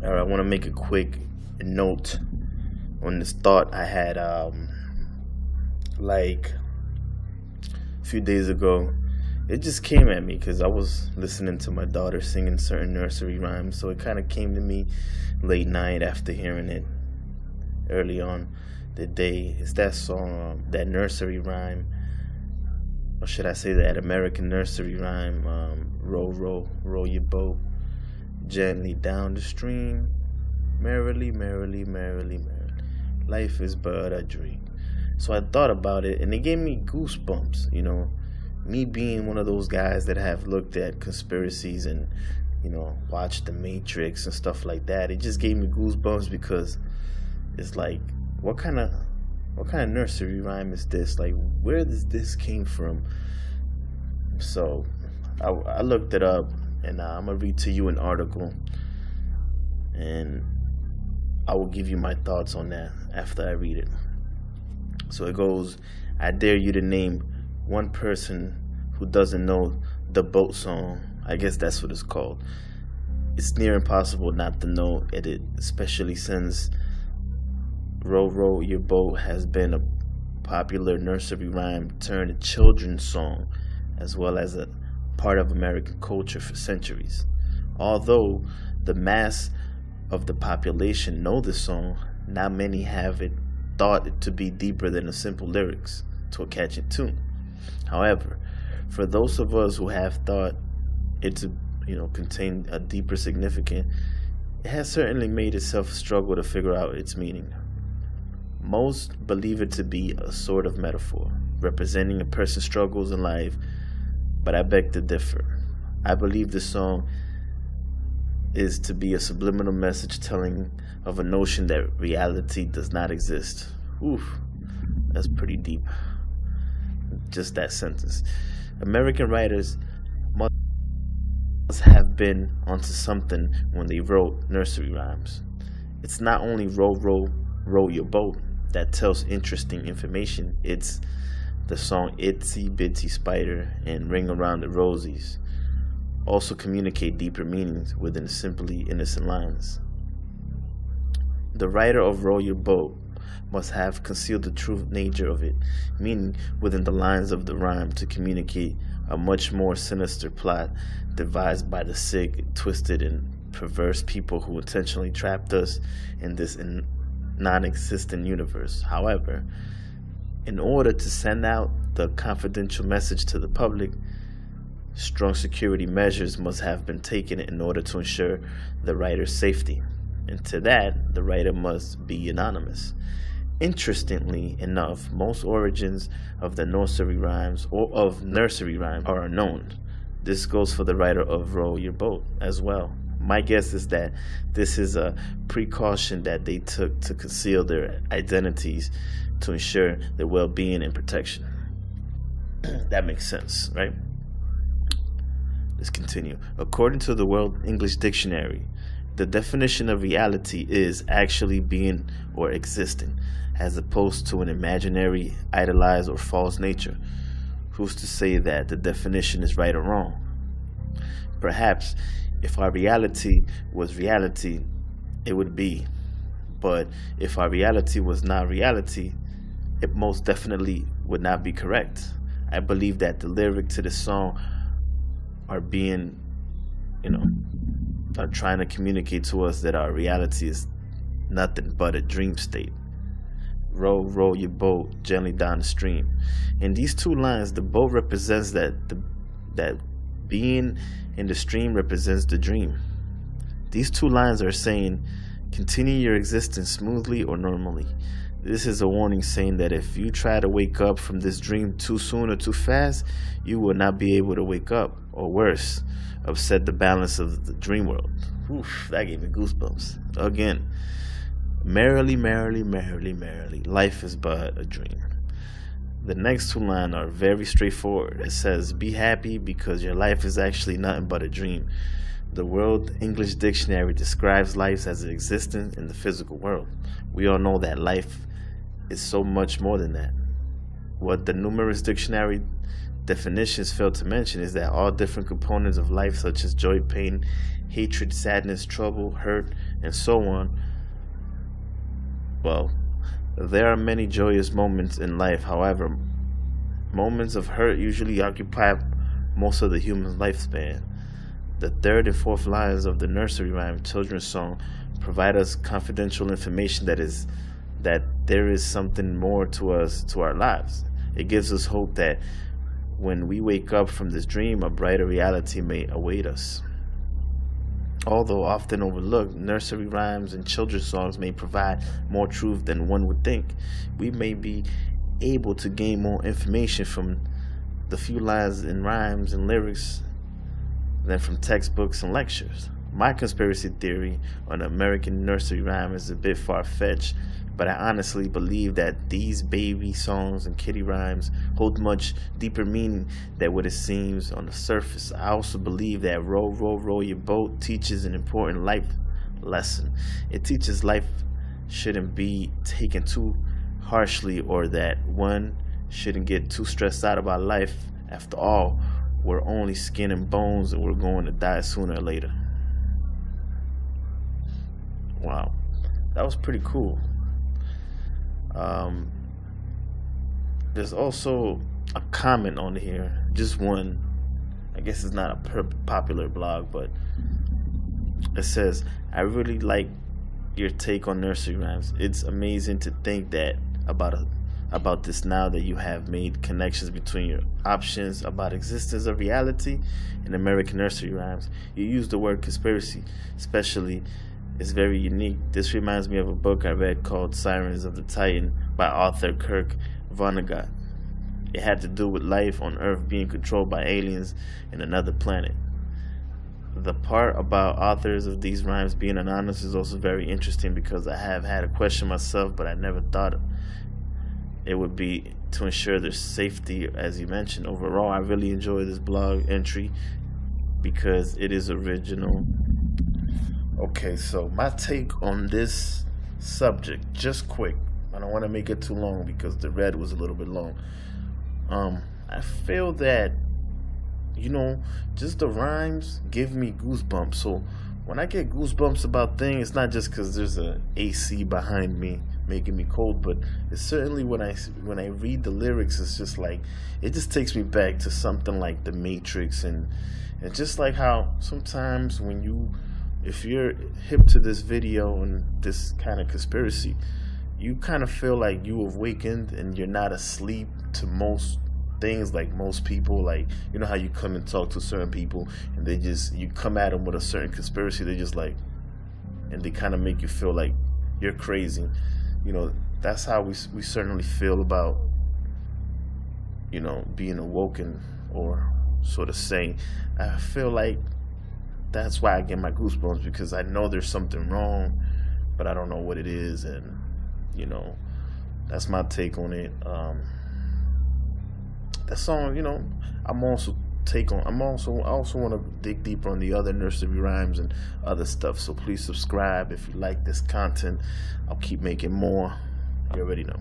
I want to make a quick note on this thought I had like a few days ago. It just came at me because I was listening to my daughter singing certain nursery rhymes, so it kind of came to me late night after hearing it early on the day. It's that song, that nursery rhyme, or should I say that American nursery rhyme, row, row, row your boat gently down the stream, merrily, merrily, merrily, merrily, life is but a dream. So I thought about it, and it gave me goosebumps, me being one of those guys that have looked at conspiracies and, watched The Matrix and stuff like that. It just gave me goosebumps because it's like, what kind of nursery rhyme is this? Like, where does this came from? So I looked it up, and I'm gonna read to you an article, and I will give you my thoughts on that after I read it. So it goes, I dare you to name one person who doesn't know the boat song. I guess that's what it's called. It's near impossible not to know it, especially since Row Row Your Boat has been a popular nursery rhyme turned children's song, as well as a part of American culture for centuries. Although the mass of the population know this song, not many have thought it to be deeper than the simple lyrics to a catchy tune. However, for those of us who have thought it to contain a deeper significance, it has certainly made itself struggle to figure out its meaning. Most believe it to be a sort of metaphor, representing a person's struggles in life, but I beg to differ. I believe this song is to be a subliminal message telling of a notion that reality does not exist. Oof, that's pretty deep. Just that sentence. American writers must have been onto something when they wrote nursery rhymes. It's not only row, row, row your boat that tells interesting information. It's the song Itsy Bitsy Spider and Ring Around the Rosies also communicate deeper meanings within simply innocent lines. The writer of Row Your Boat must have concealed the true nature of it, meaning within the lines of the rhyme to communicate a much more sinister plot devised by the sick, twisted, and perverse people who intentionally trapped us in this non-existent universe. However, in order to send out the confidential message to the public, strong security measures must have been taken in order to ensure the writer's safety. And to that, the writer must be anonymous. Interestingly enough, most origins of the nursery rhymes are unknown. This goes for the writer of Row Your Boat as well. My guess is that this is a precaution that they took to conceal their identities to ensure their well-being and protection. That makes sense, right? Let's continue. According to the World English Dictionary, the definition of reality is actually being or existing, as opposed to an imaginary, idealized, or false nature. Who's to say that the definition is right or wrong? Perhaps if our reality was reality, it would be. But if our reality was not reality, it most definitely would not be correct. I believe that the lyric to this song are being, are trying to communicate to us that our reality is nothing but a dream state. Row, row your boat gently down the stream. In these two lines, the boat represents that being in the stream represents the dream. These two lines are saying, continue your existence smoothly or normally. This is a warning saying that if you try to wake up from this dream too soon or too fast, you will not be able to wake up, or worse, upset the balance of the dream world. Oof, that gave me goosebumps. Again, merrily, merrily, merrily, merrily, life is but a dream. The next two lines are very straightforward. It says, be happy because your life is actually nothing but a dream. The World English Dictionary describes life as an existence in the physical world. We all know that life is so much more than that. What the numerous dictionary definitions fail to mention is that all different components of life, such as joy, pain, hatred, sadness, trouble, hurt, and so on. Well, there are many joyous moments in life. However, moments of hurt usually occupy most of the human lifespan. The third and fourth lines of the nursery rhyme children's song provide us confidential information that there is something more to us, to our lives. It gives us hope that when we wake up from this dream, a brighter reality may await us. Although often overlooked, nursery rhymes and children's songs may provide more truth than one would think. We may be able to gain more information from the few lines in rhymes and lyrics than from textbooks and lectures. My conspiracy theory on the American nursery rhyme is a bit far-fetched, but I honestly believe that these baby songs and kiddie rhymes hold much deeper meaning than what it seems on the surface. I also believe that row, row, row your boat teaches an important life lesson. It teaches life shouldn't be taken too harshly, or that one shouldn't get too stressed out about life. After all, we're only skin and bones, and we're going to die sooner or later. Wow, that was pretty cool. There's also a comment on here, just one. I guess it's not a popular blog, but it says, "I really like your take on nursery rhymes. It's amazing to think that about this now that you have made connections between your options about existence of reality and American nursery rhymes. You use the word conspiracy, especially. It's very unique. This reminds me of a book I read called Sirens of the Titan by author Kirk Vonnegut. It had to do with life on Earth being controlled by aliens in another planet. The part about authors of these rhymes being anonymous is also very interesting, because I have had a question myself, but I never thought it would be to ensure their safety, as you mentioned. Overall, I really enjoy this blog entry because it is original." Okay, so my take on this subject, just quick. I don't want to make it too long because the red was a little bit long. I feel that, just the rhymes give me goosebumps. So when I get goosebumps about things, it's not just because there's a AC behind me making me cold, but it's certainly when I read the lyrics, it's just like, it just takes me back to something like The Matrix, and just like how sometimes if you're hip to this video and this kind of conspiracy, you kind of feel like you awakened and you're not asleep to most things, like most people. Like, you know how you come and talk to certain people and you come at them with a certain conspiracy, they just like, and they kind of make you feel like you're crazy. That's how we certainly feel about, being awoken, or sort of saying, I feel like that's why I get my goosebumps, because I know there's something wrong, but I don't know what it is, and that's my take on it. That song, I also want to dig deeper on the other nursery rhymes and other stuff. So please subscribe if you like this content. I'll keep making more. You already know.